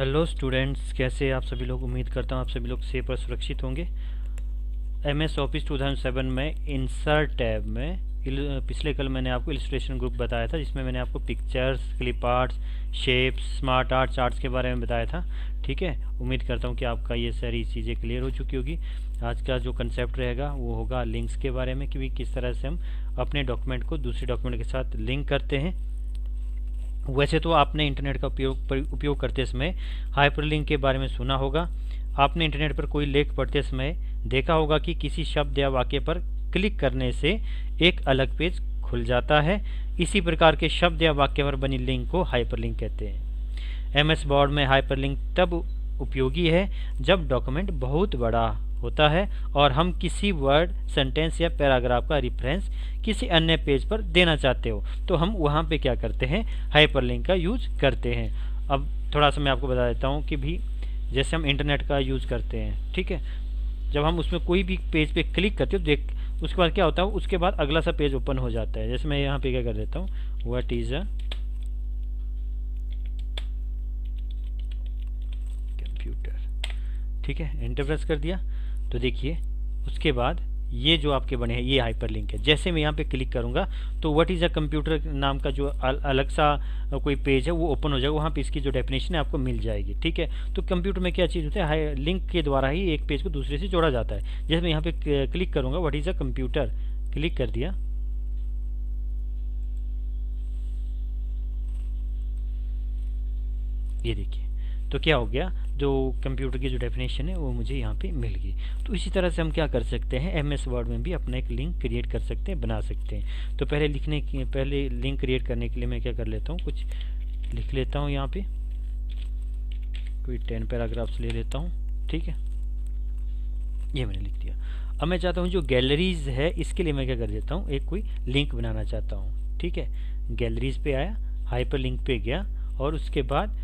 Hello students, कैसे आप सभी लोग। उम्मीद करता हूँ आप सभी लोग सेफ और सुरक्षित होंगे। एमएस ऑफिस 2007 में इंसर्ट टैब में पिछले कल मैंने आपको इलस्ट्रेशन ग्रुप बताया था, जिसमें मैंने आपको pictures, clip arts, shapes, smart art, charts के बारे में बताया था। ठीक है, उम्मीद करता हूँ कि आपका ये सारी चीज़ें क्लियर हो चुकी होगी। आज का जो कंसेप्ट रहेगा वो होगा लिंक्स के बारे में, कि किस तरह से हम अपने डॉक्यूमेंट को दूसरे डॉक्यूमेंट के साथ लिंक करते हैं। वैसे तो आपने इंटरनेट का उपयोग करते समय हाइपरलिंक के बारे में सुना होगा। आपने इंटरनेट पर कोई लेख पढ़ते समय देखा होगा कि किसी शब्द या वाक्य पर क्लिक करने से एक अलग पेज खुल जाता है। इसी प्रकार के शब्द या वाक्य पर बनी लिंक को हाइपरलिंक कहते हैं। एमएस वर्ड में हाइपरलिंक तब उपयोगी है जब डॉक्यूमेंट बहुत बड़ा होता है और हम किसी वर्ड, सेंटेंस या पैराग्राफ का रेफरेंस किसी अन्य पेज पर देना चाहते हो, तो हम वहाँ पे क्या करते हैं, हाइपरलिंक का यूज करते हैं। अब थोड़ा सा मैं आपको बता देता हूँ कि भी जैसे हम इंटरनेट का यूज करते हैं, ठीक है, जब हम उसमें कोई भी पेज पे क्लिक करते हो, देख उसके बाद क्या होता है, उसके बाद अगला सा पेज ओपन हो जाता है। जैसे मैं यहाँ पे क्या कर देता हूँ, व्हाट इज अ कंप्यूटर, ठीक है, एंटर प्रेस कर दिया। तो देखिए उसके बाद ये जो आपके बने हैं ये हाइपरलिंक है। जैसे मैं यहाँ पे क्लिक करूँगा तो व्हाट इज़ अ कंप्यूटर नाम का जो अलग सा कोई पेज है वो ओपन हो जाएगा। वहाँ पे इसकी जो डेफिनेशन है आपको मिल जाएगी। ठीक है, तो कंप्यूटर में क्या चीज़ होता है, लिंक के द्वारा ही एक पेज को दूसरे से जोड़ा जाता है। जैसे मैं यहाँ पे क्लिक करूँगा, what is a computer, click कर दिया। ये देखिए, तो क्या हो गया, जो कंप्यूटर की जो डेफिनेशन है वो मुझे यहाँ पे मिल गई। तो इसी तरह से हम क्या कर सकते हैं, एमएस वर्ड में भी अपना एक लिंक क्रिएट कर सकते हैं, बना सकते हैं। तो पहले लिंक क्रिएट करने के लिए मैं क्या कर लेता हूँ, कुछ लिख लेता हूँ यहाँ पे, कोई 10 पैराग्राफ्स ले लेता हूँ। ठीक है, ये मैंने लिख दिया। अब मैं चाहता हूँ जो गैलरीज है इसके लिए मैं क्या कर देता हूँ, एक कोई लिंक बनाना चाहता हूँ। ठीक है, गैलरीज पे आया, हाइपर लिंक पे गया और उसके बाद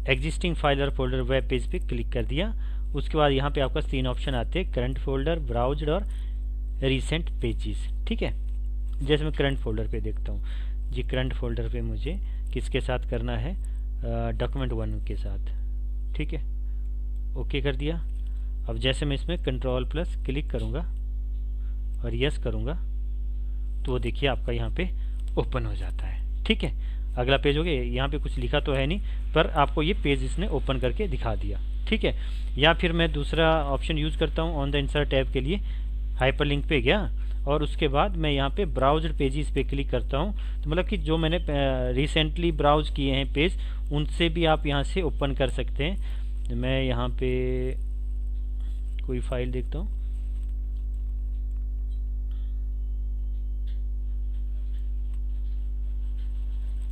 एग्जिस्टिंग फाइल और फोल्डर वेब पेज पे क्लिक कर दिया। उसके बाद यहाँ पे आपका 3 ऑप्शन आते हैं, करंट फोल्डर, ब्राउज्ड और रिसेंट पेजेस। ठीक है, जैसे मैं करंट फोल्डर पे देखता हूँ जी, करंट फोल्डर पे मुझे किसके साथ करना है, डॉक्यूमेंट 1 के साथ। ठीक है, ओके कर दिया। अब जैसे मैं इसमें कंट्रोल प्लस क्लिक करूँगा और यस करूँगा तो वो देखिए आपका यहाँ पे ओपन हो जाता है। ठीक है, अगला पेज हो गया। यहाँ पे कुछ लिखा तो है नहीं, पर आपको ये पेज इसने ओपन करके दिखा दिया। ठीक है, या फिर मैं दूसरा ऑप्शन यूज़ करता हूँ, ऑन द इंसर्ट टैब के लिए हाइपरलिंक पे गया और उसके बाद मैं यहाँ पे ब्राउज्ड पेजेस पे क्लिक करता हूँ। तो मतलब कि जो मैंने रिसेंटली ब्राउज किए हैं पेज, उनसे भी आप यहाँ से ओपन कर सकते हैं। मैं यहाँ पे कोई फाइल देखता हूँ,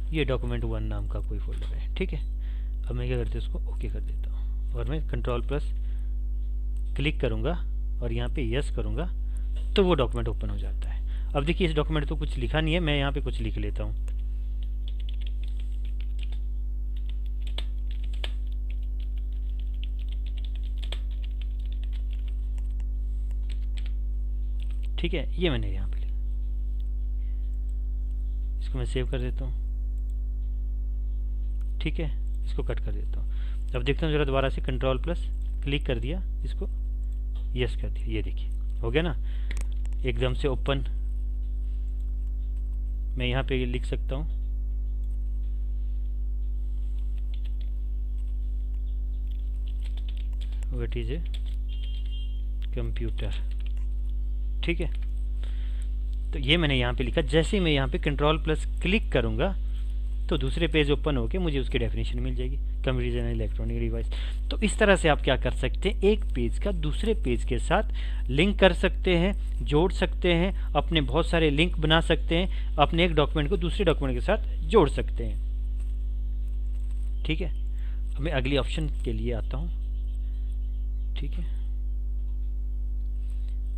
ये डॉक्यूमेंट 1 नाम का कोई फोल्डर है। ठीक है, अब मैं क्या करते हैं, उसको ओके कर देता हूँ और मैं कंट्रोल प्लस क्लिक करूँगा और यहाँ पे यस करूँगा तो वो डॉक्यूमेंट ओपन हो जाता है। अब देखिए इस डॉक्यूमेंट तो कुछ लिखा नहीं है, मैं यहाँ पे कुछ लिख लेता हूँ। ठीक है, ये मैंने यहाँ पे लिखा, इसको मैं सेव कर देता हूँ। ठीक है, इसको कट कर देता हूँ। अब देखता हूँ जरा दोबारा से, कंट्रोल प्लस क्लिक कर दिया, इसको यस कर दिया, ये देखिए हो गया ना एकदम से ओपन। मैं यहाँ पे लिख सकता हूँ, व्हाट इज ए कंप्यूटर। ठीक है, तो ये मैंने यहाँ पे लिखा। जैसे ही मैं यहाँ पे कंट्रोल प्लस क्लिक करूँगा तो दूसरे पेज ओपन होके मुझे उसकी डेफिनेशन मिल जाएगी, कंपैरिजन इलेक्ट्रॉनिक डिवाइस। तो इस तरह से आप क्या कर सकते हैं, एक पेज का दूसरे पेज के साथ लिंक कर सकते हैं, जोड़ सकते हैं, अपने बहुत सारे लिंक बना सकते हैं, अपने एक डॉक्यूमेंट को दूसरे डॉक्यूमेंट के साथ जोड़ सकते हैं। ठीक है, अब मैं अगली ऑप्शन के लिए आता हूँ। ठीक है,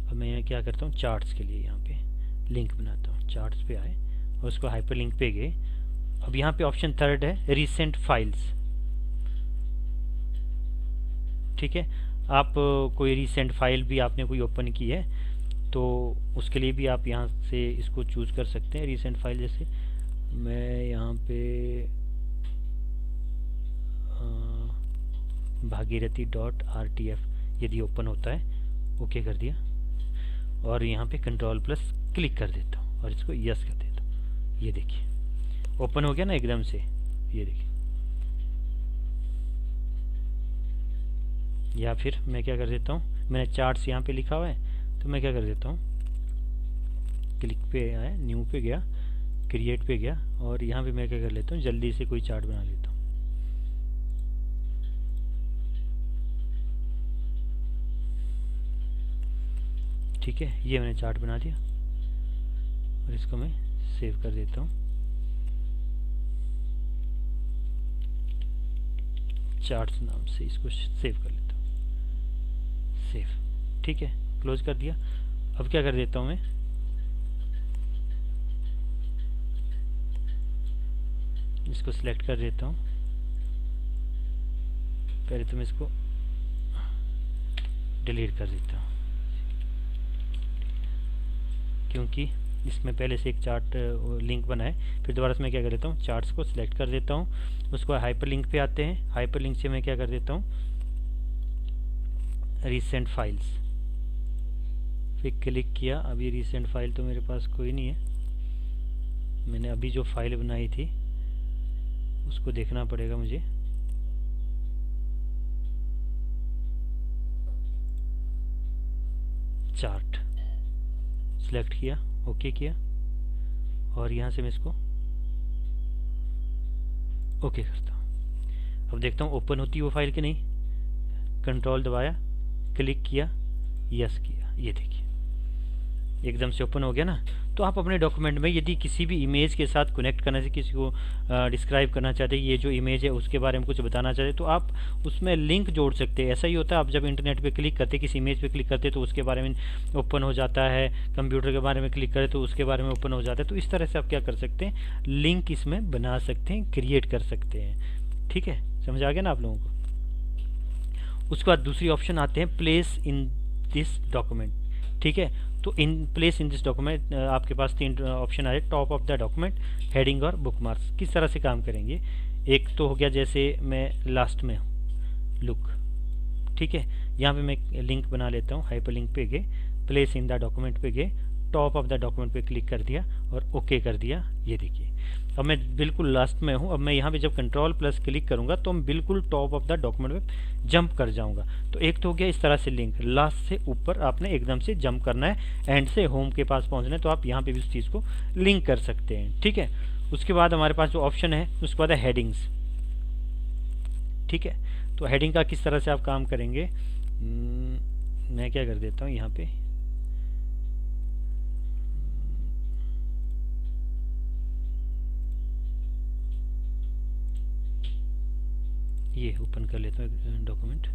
अब मैं यहाँ क्या करता हूँ, चार्ट्स के लिए यहाँ पे लिंक बनाता हूँ। चार्ट्स पे आए और उसको हाइपर लिंक पे गए। अब यहाँ पे ऑप्शन 3 है, रिसेंट फाइल्स। ठीक है, आप कोई रिसेंट फाइल भी आपने कोई ओपन की है तो उसके लिए भी आप यहाँ से इसको चूज़ कर सकते हैं। रिसेंट फाइल जैसे मैं यहाँ पे भागीरथी डॉट RTF यदि ओपन होता है, ओके कर दिया और यहाँ पे कंट्रोल प्लस क्लिक कर देता हूँ और इसको यस कर देता हूँ। ये देखिए ओपन हो गया ना एकदम से, ये देखिए। या फिर मैं क्या कर देता हूँ, मैंने चार्ट्स यहाँ पे लिखा हुआ है तो मैं क्या कर देता हूँ, क्लिक पे आया, न्यू पे गया, क्रिएट पे गया और यहाँ पे मैं क्या कर लेता हूँ, जल्दी से कोई चार्ट बना लेता हूँ। ठीक है, ये मैंने चार्ट बना दिया और इसको मैं सेव कर देता हूँ। चार्ट्स नाम से इसको सेव कर लेता हूँ, सेव। ठीक है, क्लोज कर दिया। अब क्या कर देता हूँ मैं, इसको सिलेक्ट कर देता हूँ। पहले तो मैं इसको डिलीट कर देता हूँ क्योंकि इसमें पहले से एक चार्ट लिंक बना है। फिर दोबारा से मैं क्या कर देता हूँ, चार्ट्स को सिलेक्ट कर देता हूँ, उसको हाइपर लिंक पे आते हैं। हाइपर लिंक से मैं क्या कर देता हूँ, रिसेंट फाइल्स फिर क्लिक किया। अभी रिसेंट फाइल तो मेरे पास कोई नहीं है, मैंने अभी जो फाइल बनाई थी उसको देखना पड़ेगा मुझे। चार्ट सिलेक्ट किया, ओके किया और यहाँ से मैं इसको ओके करता हूँ। अब देखता हूँ ओपन होती है वो फाइल कि नहीं। कंट्रोल दबाया, क्लिक किया, यस किया, ये देखिए एकदम से ओपन हो गया ना। तो आप अपने डॉक्यूमेंट में यदि किसी भी इमेज के साथ कनेक्ट करना से किसी को डिस्क्राइब करना चाहते हैं, ये जो इमेज है उसके बारे में कुछ बताना चाहते हैं, तो आप उसमें लिंक जोड़ सकते हैं। ऐसा ही होता है, आप जब इंटरनेट पे क्लिक करते, किसी इमेज पे क्लिक करते तो उसके बारे में ओपन हो जाता है, कंप्यूटर के बारे में क्लिक करें तो उसके बारे में ओपन हो जाता है। तो इस तरह से आप क्या कर सकते हैं, लिंक इसमें बना सकते हैं, क्रिएट कर सकते हैं। ठीक है, समझ आ गया ना आप लोगों को। उसके बाद दूसरी ऑप्शन आते हैं प्लेस इन दिस डॉक्यूमेंट। ठीक है, तो in place in this document आपके पास 3 ऑप्शन आ जाए, top of the document, heading और बुकमार्क्स। किस तरह से काम करेंगे, एक तो हो गया जैसे मैं लास्ट में हूँ, लुक। ठीक है, यहाँ पे मैं लिंक बना लेता हूँ, हाइपर लिंक पे गए, प्लेस इन द डॉक्यूमेंट पे गए, टॉप ऑफ द डॉक्यूमेंट पे क्लिक कर दिया और ओके कर दिया। ये देखिए अब मैं बिल्कुल लास्ट में हूँ। अब मैं यहाँ पे जब कंट्रोल प्लस क्लिक करूँगा तो मैं बिल्कुल टॉप ऑफ द डॉक्यूमेंट पे जंप कर जाऊँगा। तो एक तो हो गया इस तरह से लिंक, लास्ट से ऊपर आपने एकदम से जंप करना है, एंड से होम के पास पहुँचना है, तो आप यहाँ पे भी उस चीज़ को लिंक कर सकते हैं। ठीक है, उसके बाद हमारे पास जो ऑप्शन है उसके बाद है हेडिंग्स। ठीक है, तो हेडिंग का किस तरह से आप काम करेंगे, मैं क्या कर देता हूँ यहाँ पे, ये ओपन कर लेता हूँ डॉक्यूमेंट।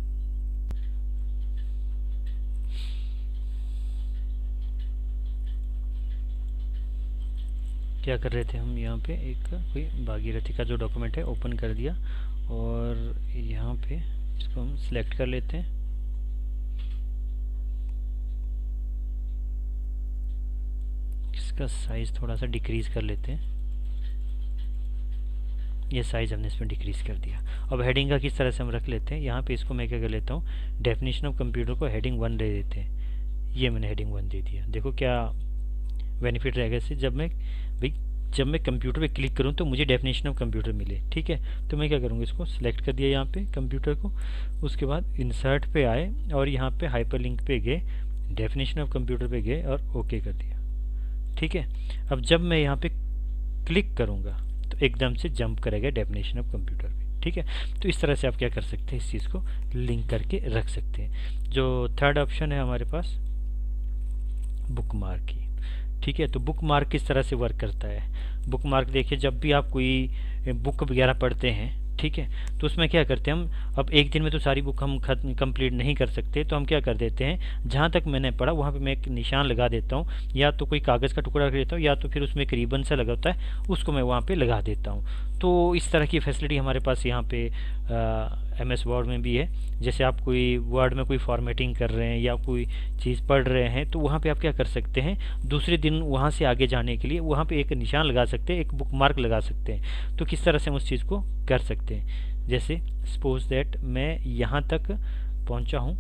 क्या कर रहे थे हम, यहाँ पे एक कोई भागीरथी का जो डॉक्यूमेंट है ओपन कर दिया और यहाँ पे इसको हम सिलेक्ट कर लेते हैं। इसका साइज थोड़ा सा डिक्रीज कर लेते हैं, ये साइज़ हमने इसमें डिक्रीज़ कर दिया। अब हेडिंग का किस तरह से हम रख लेते हैं, यहाँ पे इसको मैं क्या कर लेता हूँ, डेफिनेशन ऑफ कंप्यूटर को हेडिंग 1 दे देते हैं। ये मैंने हेडिंग 1 दे दिया। देखो क्या बेनिफिट रहेगा इससे, जब मैं कंप्यूटर पे क्लिक करूँ तो मुझे डेफिनेशन ऑफ कंप्यूटर मिले। ठीक है, तो मैं क्या करूँगा, इसको सिलेक्ट कर दिया यहाँ पे कंप्यूटर को, उसके बाद इंसर्ट पे आए और यहाँ पे हाइपर लिंक पे गए, डेफिनेशन ऑफ कंप्यूटर पे गए और ओके कर दिया। ठीक है, अब जब मैं यहाँ पे क्लिक करूँगा तो एकदम से जंप करेगा डेफिनेशन ऑफ कंप्यूटर पे। ठीक है, तो इस तरह से आप क्या कर सकते हैं, इस चीज़ को लिंक करके रख सकते हैं। जो थर्ड ऑप्शन है हमारे पास बुक मार्क की। ठीक है, तो बुक मार्क किस तरह से वर्क करता है, बुक मार्क देखिए, जब भी आप कोई बुक वगैरह पढ़ते हैं, ठीक है, तो उसमें क्या करते हैं हम, अब एक दिन में तो सारी बुक हम कंप्लीट नहीं कर सकते, तो हम क्या कर देते हैं, जहाँ तक मैंने पढ़ा वहाँ पे मैं एक निशान लगा देता हूँ, या तो कोई कागज़ का टुकड़ा रख देता हूँ या तो फिर उसमें एक रिबन सा लगा होता है, उसको मैं वहाँ पे लगा देता हूँ। तो इस तरह की फैसिलिटी हमारे पास यहाँ पे MS वर्ड में भी है। जैसे आप कोई वर्ड में कोई फॉर्मेटिंग कर रहे हैं या कोई चीज़ पढ़ रहे हैं, तो वहाँ पे आप क्या कर सकते हैं, दूसरे दिन वहाँ से आगे जाने के लिए वहाँ पे एक निशान लगा सकते हैं, एक बुक मार्क लगा सकते हैं। तो किस तरह से हम उस चीज़ को कर सकते हैं, जैसे सपोज दैट मैं यहाँ तक पहुँचा हूँ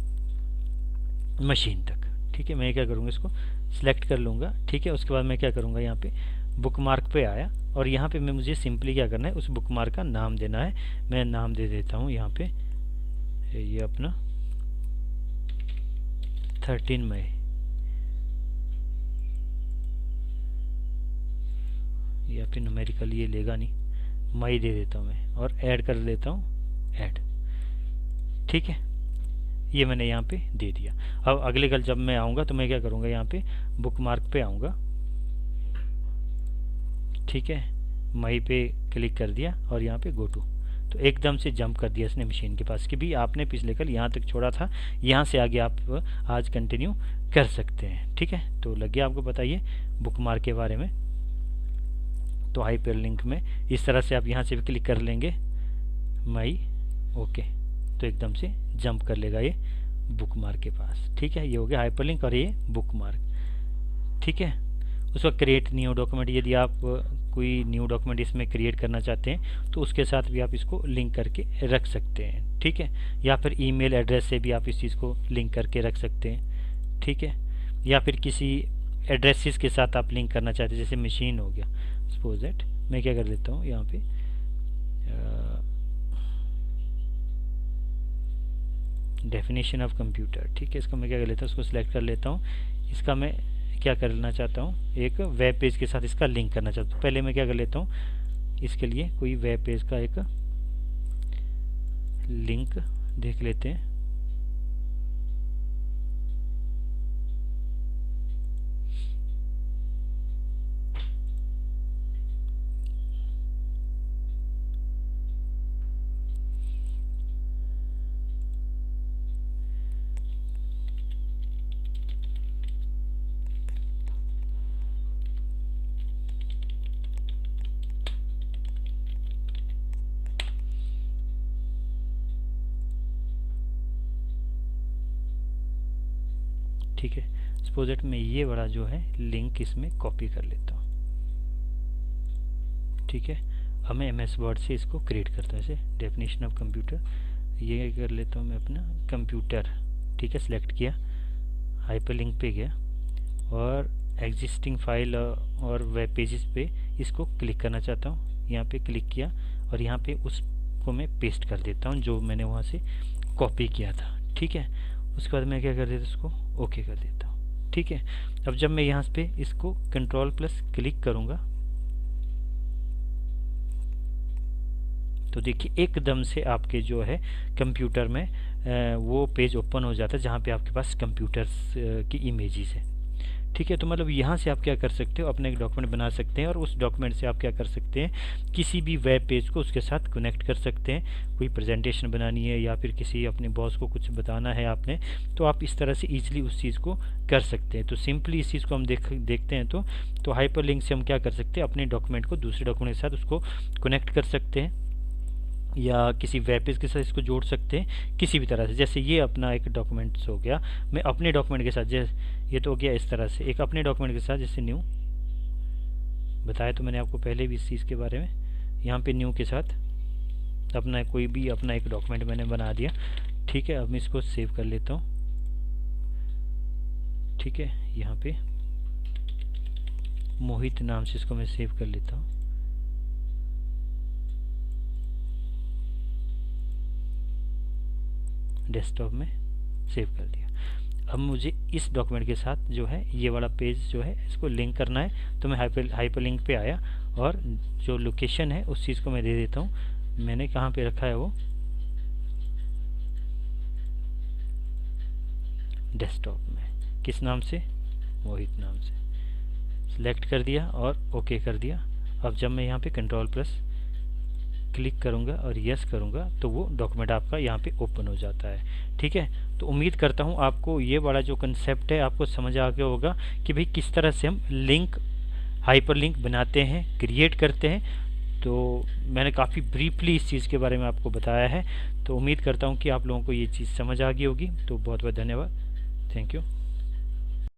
मशीन तक, ठीक है। मैं क्या करूँगा, इसको सिलेक्ट कर लूँगा, ठीक है। उसके बाद मैं क्या करूँगा, यहाँ पे बुक मार्क पे आया और यहाँ पे मैं मुझे सिंपली क्या करना है, उस बुक मार्क का नाम देना है। मैं नाम दे देता हूँ यहाँ पे, ये अपना 13 मई, या फिर न्यूमेरिकल ये लेगा नहीं, मई दे देता हूँ मैं और ऐड कर लेता हूँ, ऐड, ठीक है। ये मैंने यहाँ पे दे दिया। अब अगले कल जब मैं आऊँगा तो मैं क्या करूँगा, यहाँ पे बुक मार्क पे आऊँगा, ठीक है। मई पे क्लिक कर दिया और यहाँ पे गो टू, तो एकदम से जंप कर दिया इसने मशीन के पास कि भी आपने पिछले कल यहाँ तक छोड़ा था, यहाँ से आगे आप आज कंटिन्यू कर सकते हैं, ठीक है। तो लग गया आपको बताइए बुक मार्क के बारे में। तो हाइपर लिंक में इस तरह से आप यहाँ से भी क्लिक कर लेंगे मई, ओके, तो एकदम से जंप कर लेगा ये बुक मार्क के पास, ठीक है। ये हो गया हाइपर लिंक और ये बुक मार्क, ठीक है। उसका क्रिएट न्यू डॉक्यूमेंट, यदि आप कोई न्यू डॉक्यूमेंट इसमें क्रिएट करना चाहते हैं तो उसके साथ भी आप इसको लिंक करके रख सकते हैं, ठीक है। या फिर ईमेल एड्रेस से भी आप इस चीज़ को लिंक करके रख सकते हैं, ठीक है। या फिर किसी एड्रेसेस के साथ आप लिंक करना चाहते हैं, जैसे मशीन हो गया, सपोज दैट मैं क्या कर देता हूँ यहाँ पे डेफिनेशन ऑफ कंप्यूटर, ठीक है। इसका मैं क्या कर लेता हूँ, उसको सिलेक्ट कर लेता हूँ। इसका मैं क्या करना चाहता हूँ, एक वेब पेज के साथ इसका लिंक करना चाहता हूँ। पहले मैं क्या कर लेता हूँ, इसके लिए कोई वेब पेज का एक लिंक देख लेते हैं। ठीक है, सपोज दैट मैं ये वाला जो है लिंक इसमें कॉपी कर लेता हूँ, ठीक है। अब मैं MS वर्ड से इसको क्रिएट करता हूँ, ऐसे डेफिनेशन ऑफ कंप्यूटर, ये कर लेता हूँ मैं अपना कंप्यूटर, ठीक है। सिलेक्ट किया, हाइपर लिंक पे गया और एग्जिस्टिंग फाइल और वेब पेजेस पे इसको क्लिक करना चाहता हूँ। यहाँ पे क्लिक किया और यहाँ पे उसको मैं पेस्ट कर देता हूँ जो मैंने वहाँ से कॉपी किया था, ठीक है। उसके बाद मैं क्या कर देता हूँ, उसको ओके कर देता हूँ, ठीक है। अब जब मैं यहाँ पे इसको कंट्रोल प्लस क्लिक करूँगा तो देखिए एकदम से आपके जो है कंप्यूटर में वो पेज ओपन हो जाता है जहाँ पे आपके पास कंप्यूटर्स की इमेजेस है, ठीक है। तो मतलब यहाँ से आप क्या कर सकते हो, अपने एक डॉक्यूमेंट बना सकते हैं और उस डॉक्यूमेंट से आप क्या कर सकते हैं, किसी भी वेब पेज को उसके साथ कनेक्ट कर सकते हैं। कोई प्रेजेंटेशन बनानी है या फिर किसी अपने बॉस को कुछ बताना है आपने, तो आप इस तरह से ईजिली उस चीज़ को कर सकते हैं। तो सिंपली इस चीज़ को हम देखते हैं तो हाइपर लिंक से हम क्या कर सकते हैं, अपने डॉक्यूमेंट को दूसरे डॉक्यूमेंट के साथ उसको कनेक्ट कर सकते हैं या किसी वेब पेज के साथ इसको जोड़ सकते हैं किसी भी तरह से। जैसे ये अपना एक डॉक्यूमेंट्स हो गया, मैं अपने डॉक्यूमेंट के साथ, जैसे ये तो हो गया इस तरह से एक अपने डॉक्यूमेंट के साथ, जैसे न्यू बताया तो मैंने आपको पहले भी इस चीज़ के बारे में। यहाँ पे न्यू के साथ अपना कोई भी अपना एक डॉक्यूमेंट मैंने बना दिया, ठीक है। अब मैं इसको सेव कर लेता हूँ, ठीक है। यहाँ पे मोहित नाम से इसको मैं सेव कर लेता हूँ, डेस्कटॉप में सेव कर दिया। अब मुझे इस डॉक्यूमेंट के साथ जो है ये वाला पेज जो है इसको लिंक करना है, तो मैं हाइपर लिंक पे आया और जो लोकेशन है उस चीज़ को मैं दे देता हूँ। मैंने कहाँ पे रखा है वो, डेस्कटॉप में, किस नाम से, मोहित नाम से। सिलेक्ट कर दिया और ओके कर दिया। अब जब मैं यहाँ पे कंट्रोल प्लस क्लिक करूँगा और यस करूँगा तो वो डॉक्यूमेंट आपका यहाँ पे ओपन हो जाता है, ठीक है। तो उम्मीद करता हूँ आपको ये वाला जो कंसेप्ट है आपको समझ आ गया होगा कि भाई किस तरह से हम लिंक, हाइपर लिंक बनाते हैं, क्रिएट करते हैं। तो मैंने काफ़ी ब्रीफली इस चीज़ के बारे में आपको बताया है। तो उम्मीद करता हूँ कि आप लोगों को ये चीज़ समझ आ गई होगी। तो बहुत बहुत धन्यवाद। Thank you.